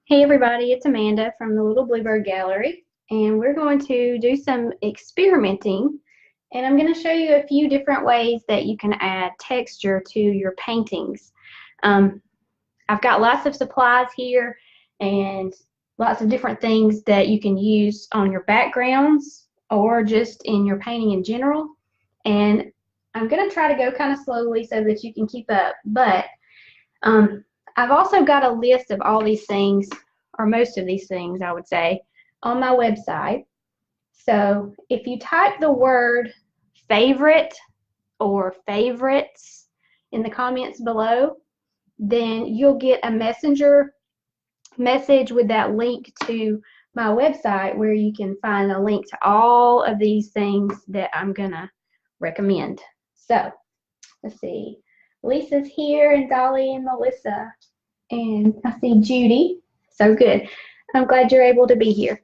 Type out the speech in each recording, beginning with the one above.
Hey everybody, it's Amanda from the Little Bluebird Gallery, and we're going to do some experimenting, and I'm going to show you a few different ways that you can add texture to your paintings. I've got lots of supplies here and lots of different things that you can use on your backgrounds or just in your painting in general, and I'm going to try to go kind of slowly so that you can keep up, but I've also got a list of all these things, or most of these things, I would say, on my website. So if you type the word favorite or favorites in the comments below, then you'll get a messenger message with that link to my website where you can find a link to all of these things that I'm gonna recommend. So let's see. Lisa's here, and Dolly and Melissa, and I see Judy. So good. I'm glad you're able to be here.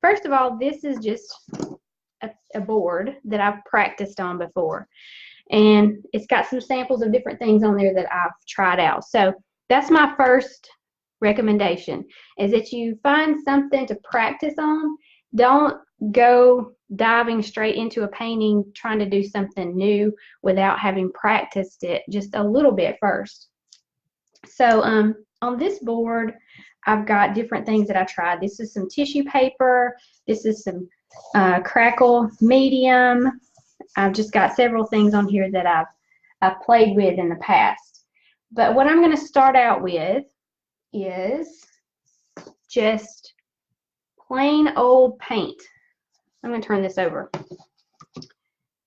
First of all, this is just a board that I've practiced on before, and it's got some samples of different things on there that I've tried out. So that's my first recommendation, is that you find something to practice on. Don't go diving straight into a painting trying to do something new without having practiced it just a little bit first. So on this board, I've got different things that I tried. This is some tissue paper. This is some crackle medium. I've just got several things on here that I've played with in the past. But what I'm going to start out with is just plain old paint. I'm going to turn this over.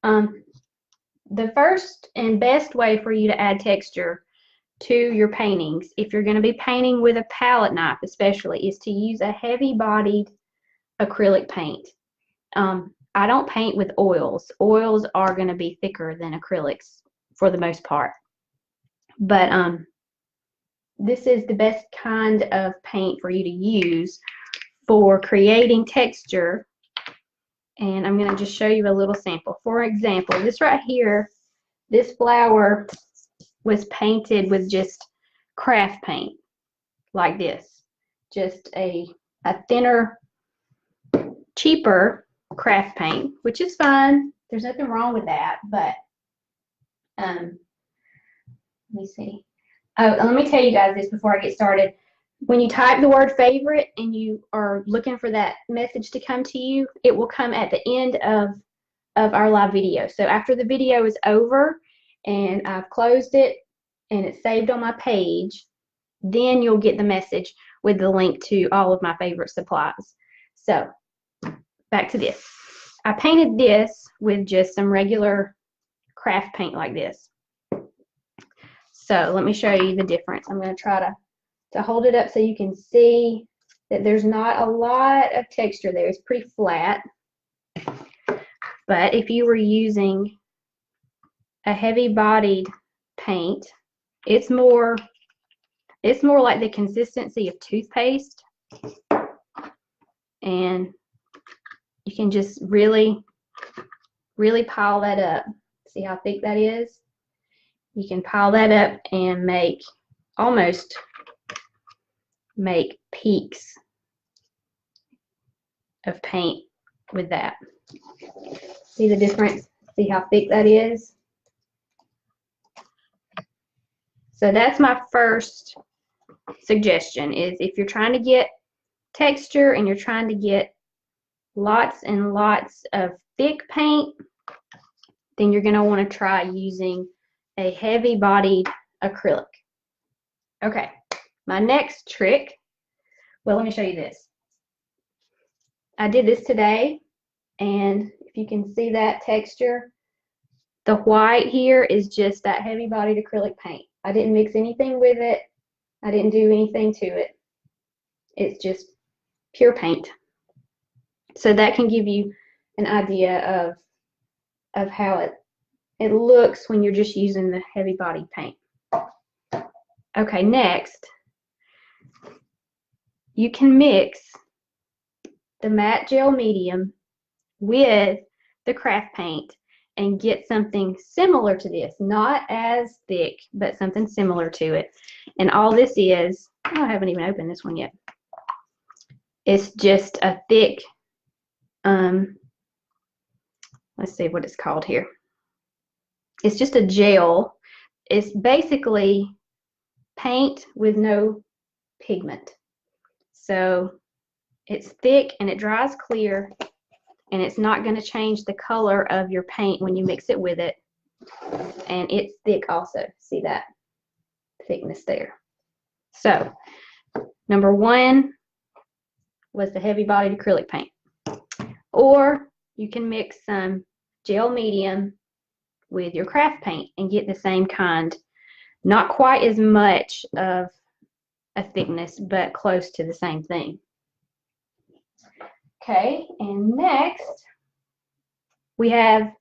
The first and best way for you to add texture to your paintings, if you're going to be painting with a palette knife especially, is to use a heavy-bodied acrylic paint. I don't paint with oils. Oils are going to be thicker than acrylics for the most part. But this is the best kind of paint for you to use for creating texture. And I'm going to just show you a little sample. For example, this right here, this flower was painted with just craft paint like this. Just a thinner, cheaper craft paint, which is fine. There's nothing wrong with that, but let me see. Oh, let me tell you guys this before I get started. When you type the word favorite and you are looking for that message to come to you, it will come at the end of our live video. So after the video is over and I've closed it and it's saved on my page, then you'll get the message with the link to all of my favorite supplies. So back to this. I painted this with just some regular craft paint like this. So let me show you the difference. I'm going to try to hold it up so you can see that there's not a lot of texture there. It's pretty flat. But if you were using a heavy-bodied paint, it's more like the consistency of toothpaste, and you can just really pile that up. See how thick that is? You can pile that up and almost make peaks of paint with that. See the difference? See how thick that is? So that's my first suggestion, is if you're trying to get texture and you're trying to get lots and lots of thick paint, then you're going to want to try using a heavy-bodied acrylic. Okay, my next trick, well, let me show you this. I did this today, and if you can see that texture, the white here is just that heavy-bodied acrylic paint. I didn't mix anything with it. I didn't do anything to it. It's just pure paint. So that can give you an idea of how it looks when you're just using the heavy-bodied paint. Okay, next, you can mix the matte gel medium with the craft paint and get something similar to this. Not as thick, but something similar to it. And all this is I haven't even opened this one yet. It's just a thick, let's see what it's called here. It's just a gel. It's basically paint with no pigment. So it's thick and it dries clear, and it's not going to change the color of your paint when you mix it with it. And it's thick also. See that thickness there. So number one was the heavy bodied acrylic paint. Or you can mix some gel medium with your craft paint and get the same kind. Not quite as much of a thickness, but close to the same thing. Okay, and next we have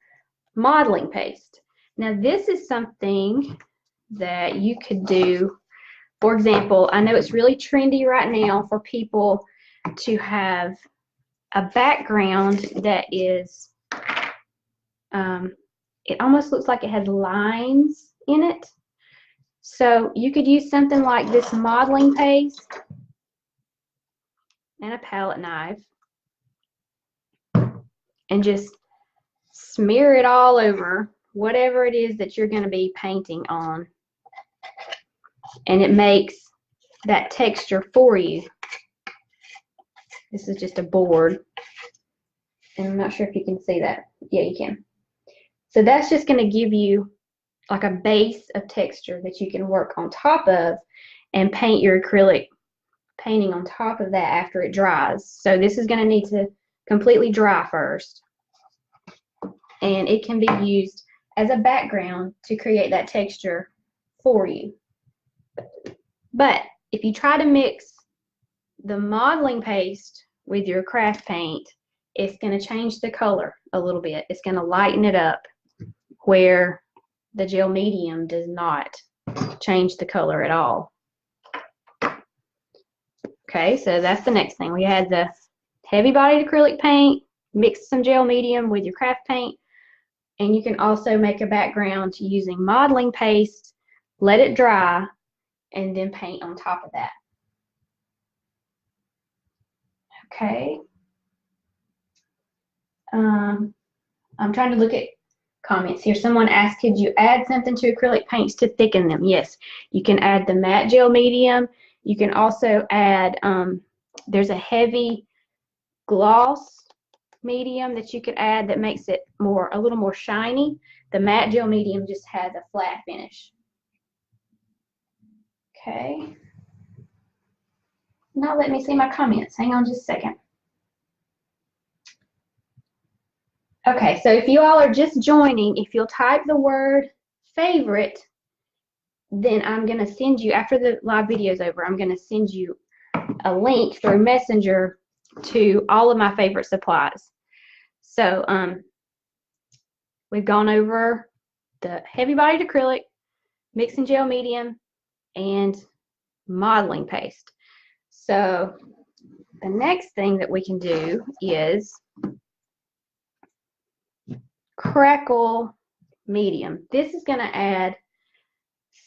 modeling paste. Now this is something that you could do. For example, I know it's really trendy right now for people to have a background that is, it almost looks like it has lines in it. So you could use something like this modeling paste and a palette knife and just smear it all over whatever it is that you're going to be painting on. And it makes that texture for you. This is just a board. And I'm not sure if you can see that. Yeah, you can. So that's just going to give you like a base of texture that you can work on top of and paint your acrylic painting on top of that after it dries. So this is going to need to completely dry first. And it can be used as a background to create that texture for you. But if you try to mix the modeling paste with your craft paint, it's going to change the color a little bit. It's going to lighten it up where the gel medium does not change the color at all. Okay, so that's the next thing. We had the heavy-bodied acrylic paint, mix some gel medium with your craft paint, and you can also make a background using modeling paste, let it dry, and then paint on top of that. Okay. I'm trying to look at comments here. Someone asked, could you add something to acrylic paints to thicken them? Yes, you can add the matte gel medium. You can also add, there's a heavy gloss medium that you could add that makes it a little more shiny. The matte gel medium just has a flat finish. Okay. Not letting me see my comments. Hang on just a second. Okay, so if you all are just joining, if you'll type the word favorite, then I'm going to send you, after the live video is over, I'm going to send you a link through Messenger to all of my favorite supplies. So we've gone over the heavy-bodied acrylic, mixing gel medium, and modeling paste. So the next thing that we can do is crackle medium. This is going to add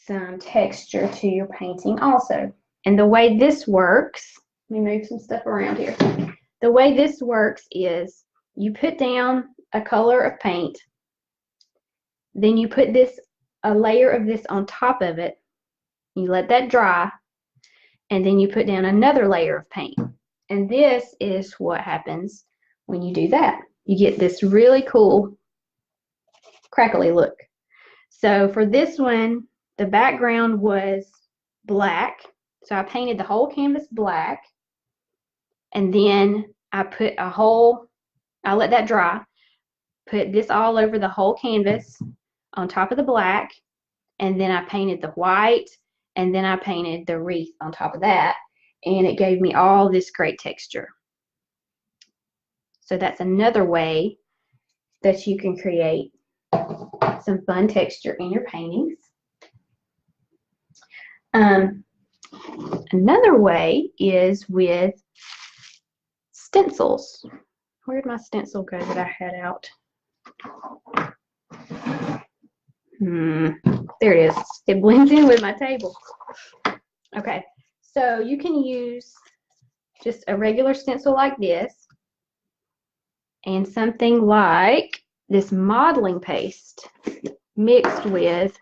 some texture to your painting also. And the way this works, let me move some stuff around here. The way this works is you put down a color of paint, then you put a layer of this on top of it, you let that dry, and then you put down another layer of paint. And this is what happens when you do that. You get this really cool crackly look. So for this one, the background was black. So I painted the whole canvas black. And then I put I let that dry, put this all over the whole canvas on top of the black. And then I painted the white, and then I painted the wreath on top of that. And it gave me all this great texture. So that's another way that you can create some fun texture in your paintings. Another way is with stencils. Where did my stencil go that I had out? There it is. It blends in with my table. Okay, So you can use just a regular stencil like this and something like this modeling paste mixed with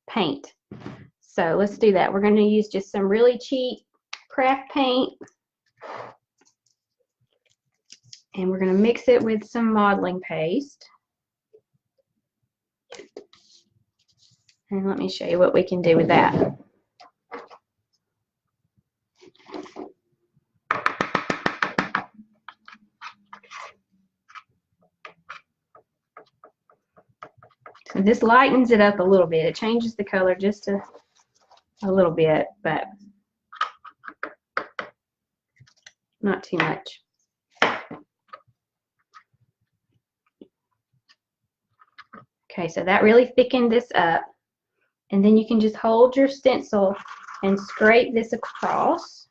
paint. So let's do that. We're going to use just some really cheap craft paint, and we're going to mix it with some modeling paste. And let me show you what we can do with that. So this lightens it up a little bit. It changes the color just a little bit, but not too much. Okay, so that really thickened this up. And then you can just hold your stencil and scrape this across.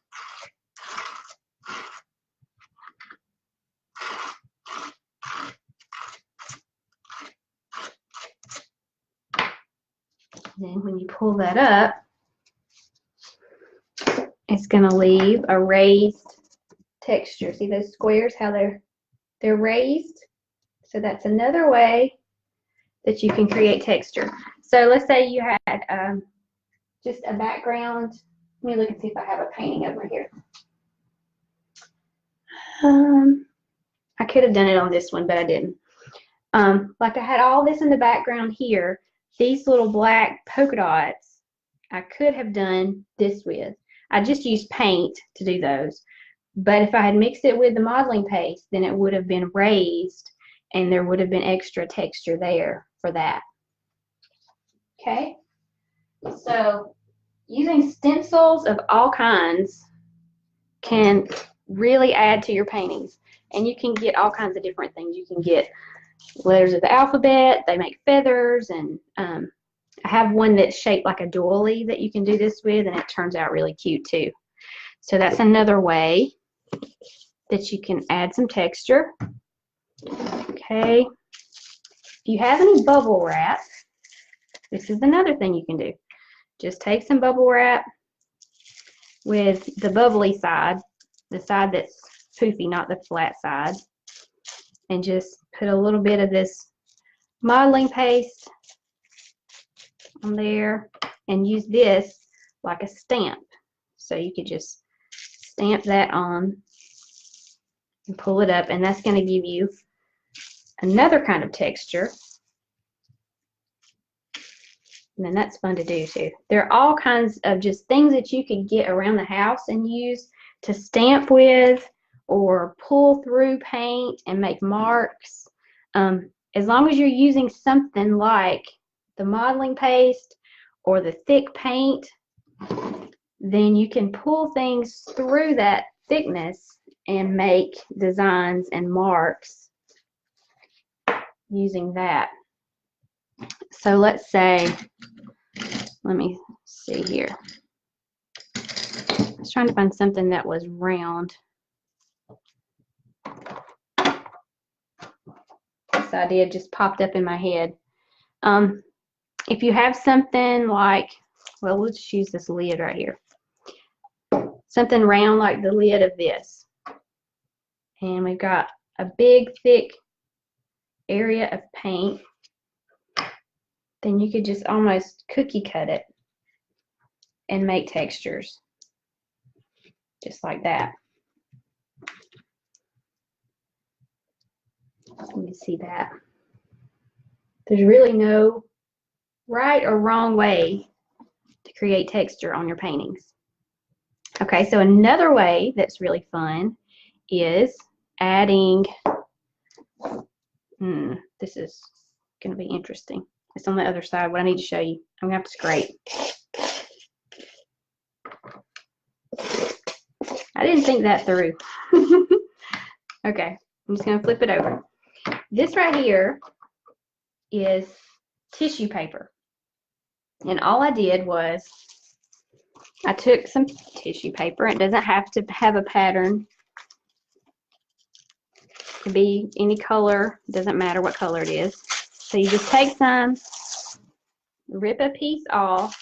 Then when you pull that up, it's going to leave a raised texture. See those squares, how they're raised? So that's another way that you can create texture. So let's say you had just a background. Let me look and see if I have a painting over here. I could have done it on this one, but I didn't. Like I had all this in the background here. These little black polka dots, I could have done this with. I just used paint to do those. But if I had mixed it with the modeling paste, then it would have been raised and there would have been extra texture there for that. Okay? So using stencils of all kinds can really add to your paintings. And you can get all kinds of different things. You can get letters of the alphabet, they make feathers, and I have one that's shaped like a doily that you can do this with, and it turns out really cute too. So that's another way that you can add some texture. Okay. If you have any bubble wrap, this is another thing you can do. Just take some bubble wrap with the bubbly side, the side that's poofy, not the flat side, and just put a little bit of this modeling paste on there and use this like a stamp. So you could just stamp that on and pull it up, and that's going to give you another kind of texture. And then that's fun to do too. There are all kinds of just things that you could get around the house and use to stamp with or pull through paint and make marks. As long as you're using something like the modeling paste or the thick paint, then you can pull things through that thickness and make designs and marks using that. So let's say, let me see here. I was trying to find something that was round. This idea just popped up in my head. If you have something like, well, let's just use this lid right here. Something round like the lid of this. And we've got a big, thick area of paint. Then you could just almost cookie cut it and make textures. Just like that. Let me see that. There's really no right or wrong way to create texture on your paintings. Okay, so another way that's really fun is adding, this is going to be interesting. It's on the other side. What I need to show you, I'm going to have to scrape. I didn't think that through. Okay, I'm just going to flip it over. This right here is tissue paper. And all I did was I took some tissue paper. It doesn't have to have a pattern. It can be any color. It doesn't matter what color it is. So you just take some, rip a piece off,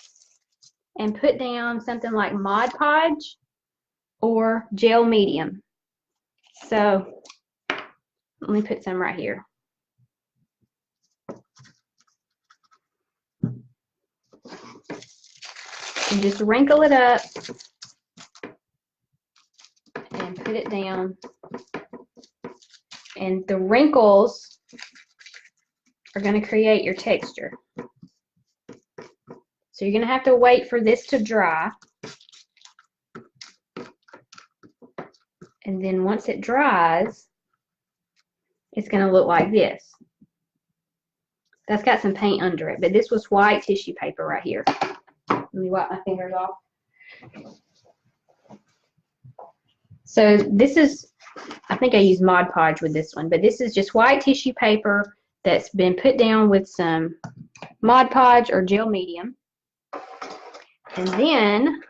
and put down something like Mod Podge. or gel medium. So let me put some right here. And just wrinkle it up and put it down. And the wrinkles are going to create your texture. So you're going to have to wait for this to dry. And then once it dries, it's going to look like this. That's got some paint under it, but this was white tissue paper right here. Let me wipe my fingers off. So this is, I think I used Mod Podge with this one, but this is just white tissue paper that's been put down with some Mod Podge or gel medium. And then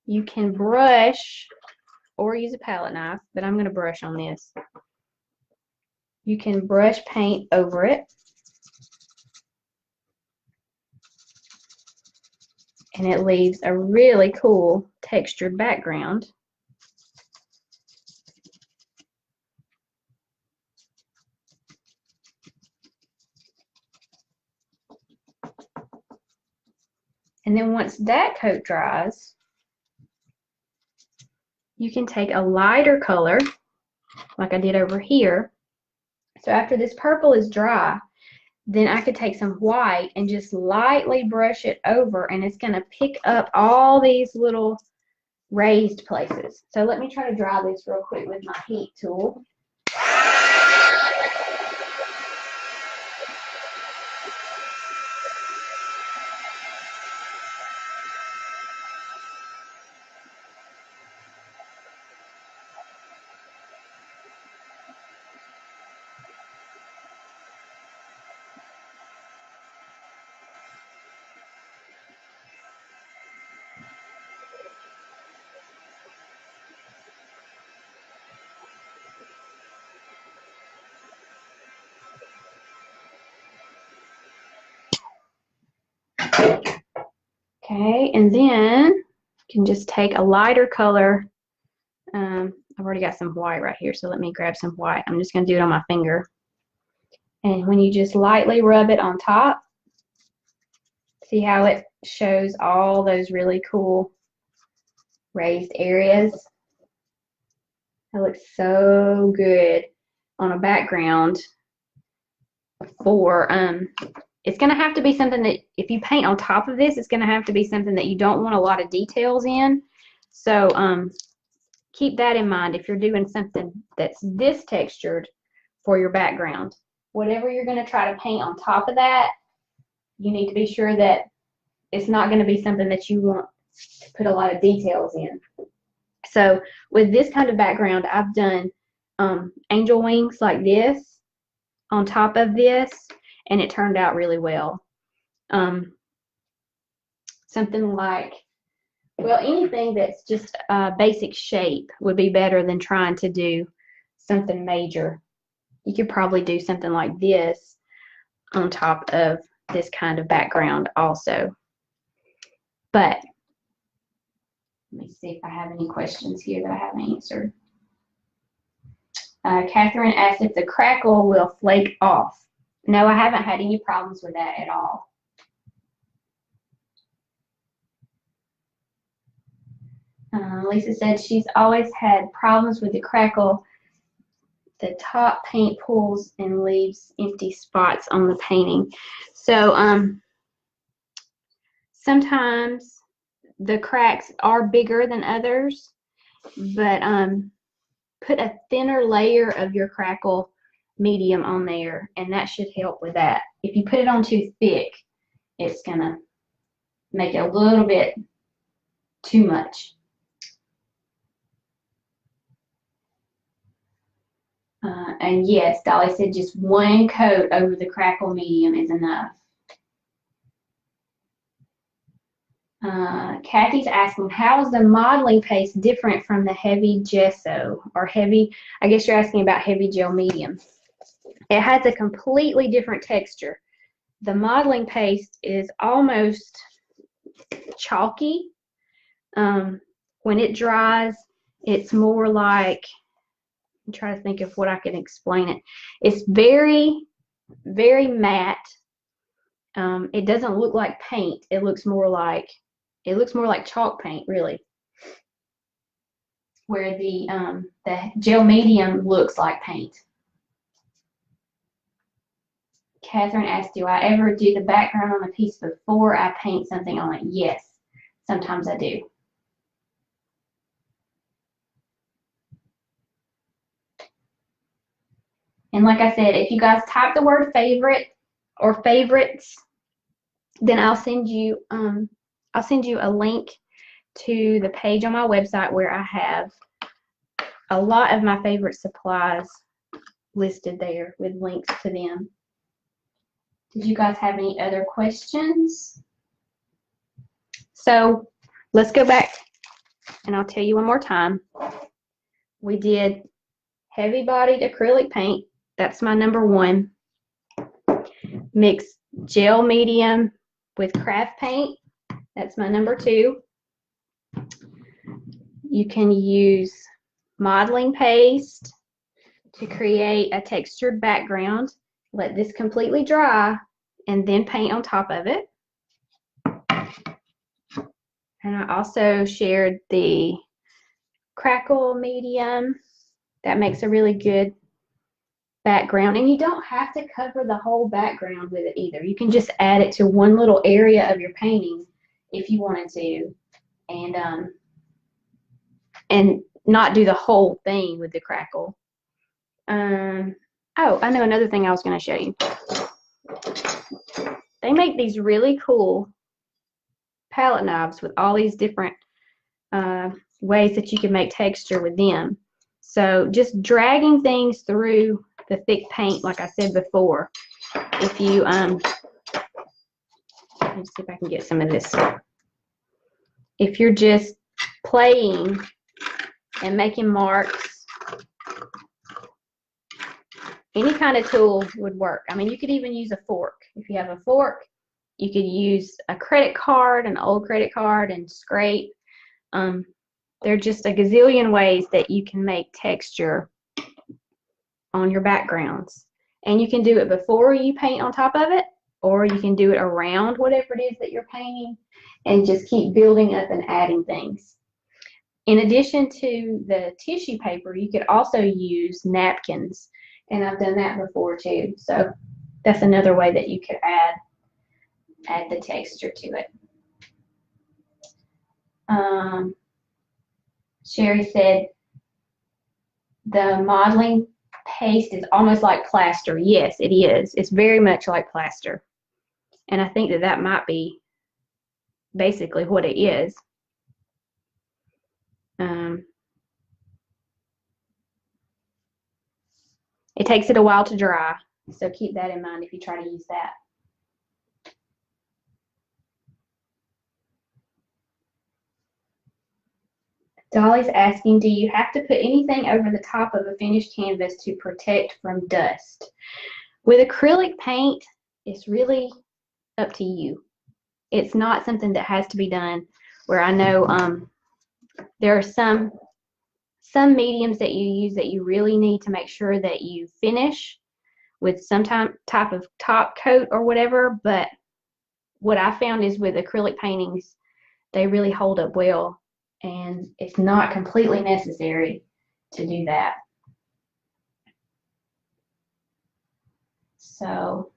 you can brush or use a palette knife, but I'm going to brush on this. You can brush paint over it. And it leaves a really cool textured background. And then once that coat dries, you can take a lighter color, like I did over here. So after this purple is dry, then I could take some white and just lightly brush it over, and it's going to pick up all these little raised places. So let me try to dry this real quick with my heat tool. Okay, and then you can just take a lighter color. I've already got some white right here, so let me grab some white. I'm just going to do it on my finger. And when you just lightly rub it on top, see how it shows all those really cool raised areas? That looks so good on a background for, it's going to have to be something that, if you paint on top of this, it's going to have to be something that you don't want a lot of details in. So keep that in mind if you're doing something that's this textured for your background. Whatever you're going to try to paint on top of that, you need to be sure that it's not going to be something that you want to put a lot of details in. So with this kind of background, I've done angel wings like this on top of this, and it turned out really well. Something like, well, anything that's just a basic shape would be better than trying to do something major. You could probably do something like this on top of this kind of background also. But let me see if I have any questions here that I haven't answered. Catherine asked if the crackle will flake off. No, I haven't had any problems with that at all. Lisa said she's always had problems with the crackle. The top paint pulls and leaves empty spots on the painting. So sometimes the cracks are bigger than others, but put a thinner layer of your crackle medium on there, and that should help with that. If you put it on too thick, it's gonna make it a little bit too much. And yes, Dolly said just one coat over the crackle medium is enough. Kathy's asking, how is the modeling paste different from the heavy gesso or heavy, I guess you're asking about heavy gel medium. It has a completely different texture. The modeling paste is almost chalky. When it dries, It's more like, I'm trying to think of what I can explain it. It's very, very matte. It doesn't look like paint. It looks more like chalk paint, really. Where the gel medium looks like paint. Catherine asked, do I ever do the background on a piece before I paint something on it? Yes, sometimes I do. And like I said, if you guys type the word favorite or favorites, then I'll send you a link to the page on my website where I have a lot of my favorite supplies listed there with links to them. Did you guys have any other questions? So let's go back and I'll tell you one more time. We did heavy bodied acrylic paint. That's my number one. Mix gel medium with craft paint. That's my number two. You can use modeling paste to create a textured background. Let this completely dry and then paint on top of it. And I also shared the crackle medium. That makes a really good background. And you don't have to cover the whole background with it either. You can just add it to one little area of your painting if you wanted to. And not do the whole thing with the crackle. Oh, I know another thing I was going to show you. They make these really cool palette knives with all these different ways that you can make texture with them. So just dragging things through the thick paint, like I said before, if you let me see if I can get some of this. If you're just playing and making marks, any kind of tool would work. I mean, you could even use a fork. If you have a fork, you could use a credit card, an old credit card, and scrape. There are just a gazillion ways that you can make texture on your backgrounds. And you can do it before you paint on top of it, or you can do it around whatever it is that you're painting and just keep building up and adding things. In addition to the tissue paper, you could also use napkins. And I've done that before too. So that's another way that you could add the texture to it. Sherry said the modeling paste is almost like plaster. Yes, it is. It's very much like plaster. And I think that might be basically what it is. It takes it a while to dry, so keep that in mind if you try to use that. Dolly's asking, do you have to put anything over the top of a finished canvas to protect from dust? With acrylic paint, it's really up to you. It's not something that has to be done, where I know there are some mediums that you use that you really need to make sure that you finish with some type of top coat or whatever. But what I found is with acrylic paintings, they really hold up well, and it's not completely necessary to do that. So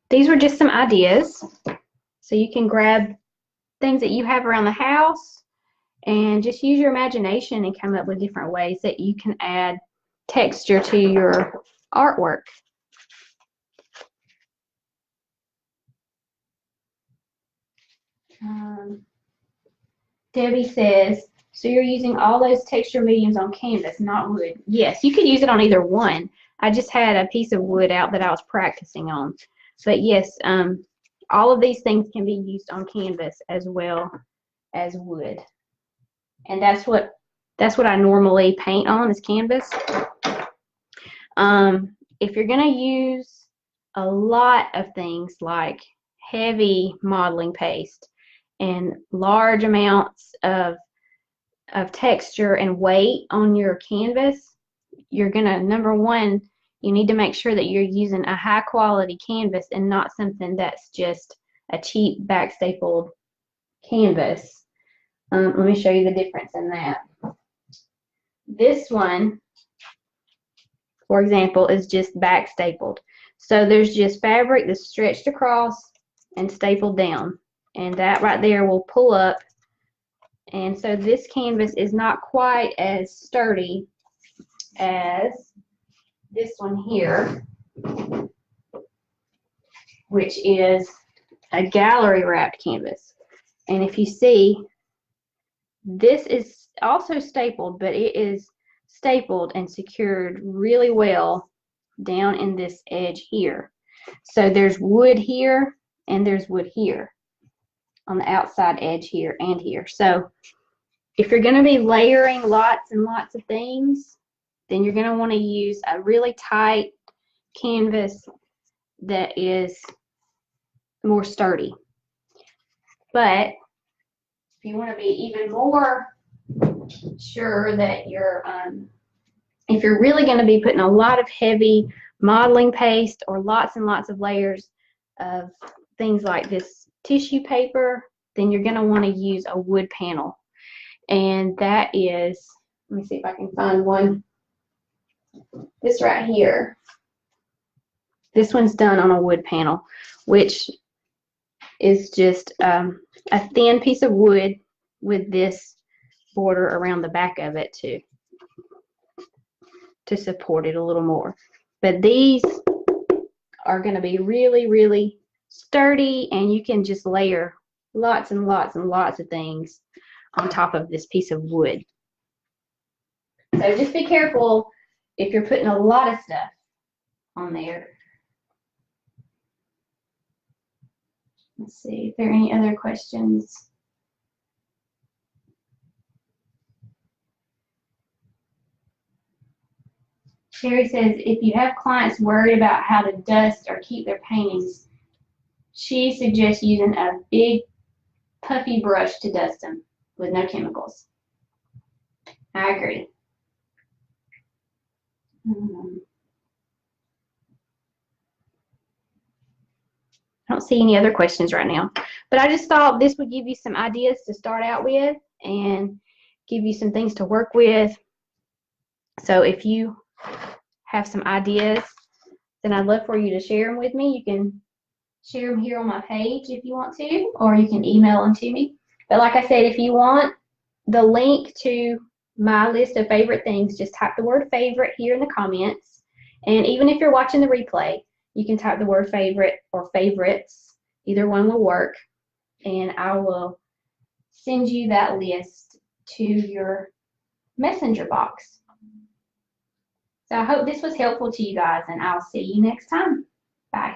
these were just some ideas. So you can grab things that you have around the house and just use your imagination and come up with different ways that you can add texture to your artwork. Debbie says, so you're using all those texture mediums on canvas, not wood? Yes, you could use it on either one. I just had a piece of wood out that I was practicing on. But yes, all of these things can be used on canvas as well as wood. And that's what I normally paint on, is canvas. If you're going to use a lot of things like heavy modeling paste and large amounts of of texture and weight on your canvas, you're gonna, number one, you need to make sure that you're using a high quality canvas and not something that's just a cheap back stapled canvas. Let me show you the difference in that. This one, for example, is just back stapled. So there's just fabric that's stretched across and stapled down. And that right there will pull up. And so this canvas is not quite as sturdy as this one here, which is a gallery wrapped canvas. And if you see, this is also stapled, but it is stapled and secured really well down in this edge here. So there's wood here and there's wood here on the outside edge here and here. So if you're going to be layering lots and lots of things, then you're going to want to use a really tight canvas that is more sturdy. But if you want to be even more sure that you're, if you're really going to be putting a lot of heavy modeling paste or lots and lots of layers of things like this tissue paper, then you're going to want to use a wood panel. And that is, let me see if I can find one. This right here. This one's done on a wood panel, which is just a thin piece of wood with this border around the back of it to support it a little more. But these are going to be really, really sturdy, and you can just layer lots and lots and lots of things on top of this piece of wood. So just be careful if you're putting a lot of stuff on there. Let's see if there are any other questions. Sherry says, if you have clients worried about how to dust or keep their paintings, she suggests using a big puffy brush to dust them with no chemicals. I agree. I don't see any other questions right now, but I just thought this would give you some ideas to start out with and give you some things to work with. So if you have some ideas, then I'd love for you to share them with me. You can share them here on my page if you want to, or you can email them to me. But like I said, if you want the link to my list of favorite things, just type the word favorite here in the comments. And even if you're watching the replay, you can type the word favorite or favorites. Either one will work. And I will send you that list to your messenger box. So I hope this was helpful to you guys, and I'll see you next time. Bye.